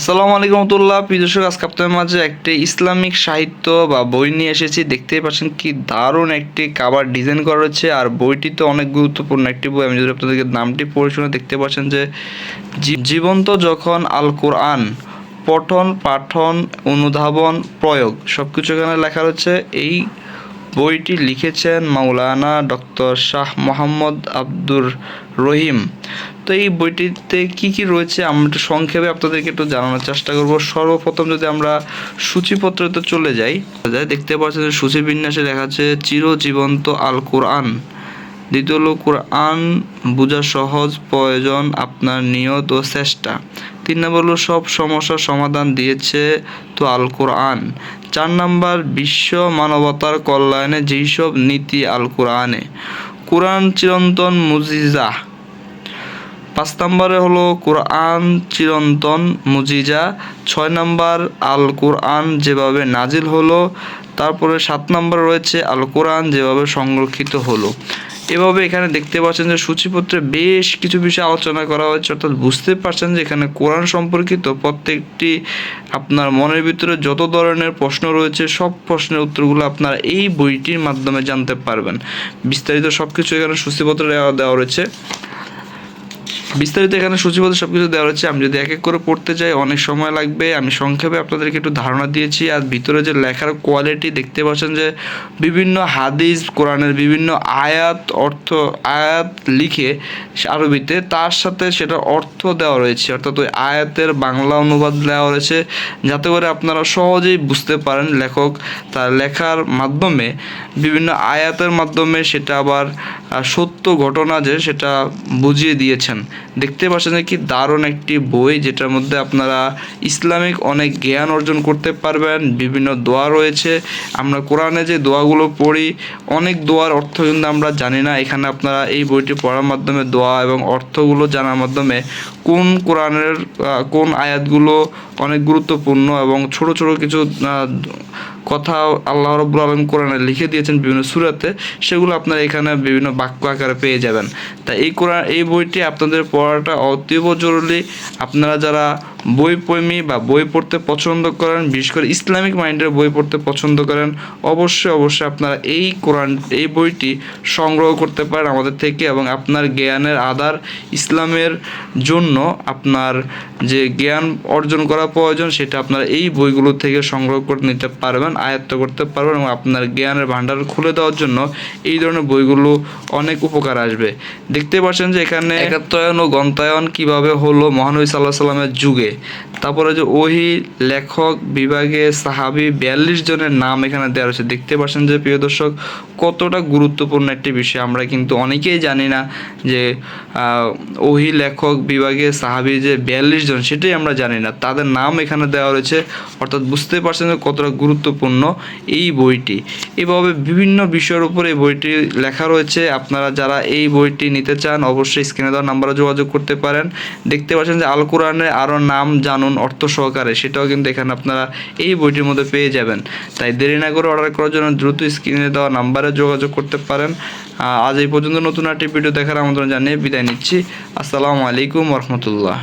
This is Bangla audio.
আসসালামু আলাইকুম রহমতুল্লাহ। প্রিয় দর্শক, আজকে আপনাদের মাঝে একটি ইসলামিক সাহিত্য বা বই নিয়ে এসেছি। দেখতেই পাচ্ছেন কি দারুণ একটি কাভার ডিজাইন করা রয়েছে, আর বইটি তো অনেক গুরুত্বপূর্ণ একটি বই। আমি যদি আপনাদেরকে নামটি পড়ে শুনে দেখতে পাচ্ছেন যে জীবন্ত যখন আল কোরআন পঠন পাঠন অনুধাবন প্রয়োগ সবকিছু এখানে লেখা রয়েছে। এই বইটি লিখেছেন মাওলানা ডক্টর শাহ মোহাম্মদ আব্দুর রহিম। তো এই বইটিতে কি কি রয়েছে আমরা একটু সংক্ষেপে আপনাদেরকে একটু জানানোর চেষ্টা করব। সর্বপ্রথম যদি আমরা সূচিপত্রতে চলে যাই, দেখতে পাচ্ছেন যে সূচি বিন্যাসে দেখা যাচ্ছে চিরজীবন্ত আল কোরআন। দ্বিতীয় হলো কোরআন বোঝা সহজ, প্রয়োজন আপনার নিয়ত ও চেষ্টা। 3 নম্বর হলো সব সমস্যার সমাধান দিয়েছে তো আল কোরআন। 4 নম্বর বিশ্ব মানবতার কল্যাণে যেসব নীতি আল কোরআনে। কোরআন চিরন্তন মুজিজা। 5 নম্বরে হলো কোরআন চিরন্তন মুজিজা। 6 নম্বর আল কোরআন যেভাবে নাজিল হলো। তারপরে 7 নম্বরে রয়েছে আল কোরআন যেভাবে সংরক্ষিত হলো। এভাবে এখানে দেখতে পাচ্ছেন যে সূচিপত্রে বেশ কিছু বিষয় আলোচনা করা হয়েছে, অর্থাৎ বুঝতে পারছেন যে এখানে কোরআন সম্পর্কিত প্রত্যেকটি আপনার মনের ভিতরে যত ধরনের প্রশ্ন রয়েছে সব প্রশ্নের উত্তরগুলো আপনারা এই বইটির মাধ্যমে জানতে পারবেন। বিস্তারিত সব কিছু এখানে সূচিপত্রে দেওয়া রয়েছে। এখানে সূচিপত্র সবকিছু দেওয়া রয়েছে। আমি যদি এক এক করে পড়তে যাই অনেক সময় লাগবে। আমি সংক্ষেপে আপনাদেরকে একটু ধারণা দিয়েছি। আর ভিতরে যে লেখার কোয়ালিটি দেখতে পাচ্ছেন যে বিভিন্ন হাদিস, কোরআনের বিভিন্ন আয়াত লিখে আরবিতে, তার সাথে সেটার অর্থ দেওয়া রয়েছে, অর্থাৎ ওই আয়াতের বাংলা অনুবাদ দেওয়া রয়েছে যাতে করে আপনারা সহজেই বুঝতে পারেন। লেখক তার লেখার মাধ্যমে বিভিন্ন আয়াতের মাধ্যমে সেটা আবার সত্য ঘটনা যে সেটা বুঝিয়ে দিয়েছেন। দেখতে পাচ্ছেন কি দারুণ একটি বই, যেটার মধ্যে আপনারা ইসলামিক অনেক জ্ঞান অর্জন করতে পারবেন। বিভিন্ন দোয়া রয়েছে। আমরা কোরআনে যে দোয়াগুলো পড়ি অনেক দোয়ার অর্থ কিন্তু আমরা জানি না। এখানে আপনারা এই বইটি পড়ার মাধ্যমে দোয়া এবং অর্থগুলো জানার মাধ্যমে কোন কোরআনের কোন আয়াতগুলো অনেক গুরুত্বপূর্ণ এবং ছোট ছোট কিছু কথা আল্লাহ রাব্বুল আলামিন কোরআনে লিখে দিয়েছেন বিভিন্ন সূরাতে, সেগুলো আপনারা এখানে বিভিন্ন বাক্য আকারে পেয়ে যাবেন। তাই এই বইটি আপনাদের পড়াটা অতীব জরুরি। আপনারা যারা বই প্রেমী বা বই পড়তে পছন্দ করেন, বিশেষ করে ইসলামিক মাইন্ডের বই পড়তে পছন্দ করেন, অবশ্যই আপনারা এই বইটি সংগ্রহ করতে পারেন আমাদের থেকে, এবং আপনার জ্ঞানের আধার ইসলামের জন্য আপনার যে জ্ঞান অর্জন করা প্রয়োজন সেটা আপনারা এই বইগুলো থেকে সংগ্রহ করে নিতে পারবেন, আয়ত্ত করতে পারবেন, এবং আপনার জ্ঞানের ভান্ডার খুলে দেওয়ার জন্য এই ধরনের বইগুলো অনেক উপকার আসবে। দেখতে পাচ্ছেন যে এখানে একাত্তরায়ন ও গন্তায়ন কিভাবে হলো মহানবী সাল্লাল্লাহু আলাইহি সাল্লামের যুগে। তারপরে যে ওহী লেখক বিভাগে সাহাবী 42 জনের নাম এখানে দেওয়া রয়েছে। দেখতে পাচ্ছেন যে প্রিয় দর্শক কতটা গুরুত্বপূর্ণ একটি বিষয়। আমরা কিন্তু অনেকেই জানি না যে ওহী লেখক বিভাগে সাহাবী যে 42 জন সেটাই আমরা জানি না, তাদের নাম এখানে দেওয়া রয়েছে। অর্থাৎ বুঝতে পারছেন যে কতটা গুরুত্বপূর্ণ এই বইটি। এভাবে বিভিন্ন বিষয়ের উপর এই বইটি লেখা রয়েছে। আপনারা যারা এই বইটি নিতে চান অবশ্যই স্ক্রিনে দেওয়া নাম্বারে যোগাযোগ করতে পারেন। দেখতে পাচ্ছেন যে আল কোরআনের আরও নাম জানুন অর্থ সহকারে, সেটাও কিন্তু এখানে আপনারা এই বইটির মধ্যে পেয়ে যাবেন। তাই দেরি না করে অর্ডার করার জন্য দ্রুত স্ক্রিনে দেওয়া নাম্বারে যোগাযোগ করতে পারেন। আজ এই পর্যন্ত নতুন একটি ভিডিও দেখার আমন্ত্রণ জানিয়ে বিদায় নিচ্ছি। আসসালামু আলাইকুম রহমতুল্লাহ।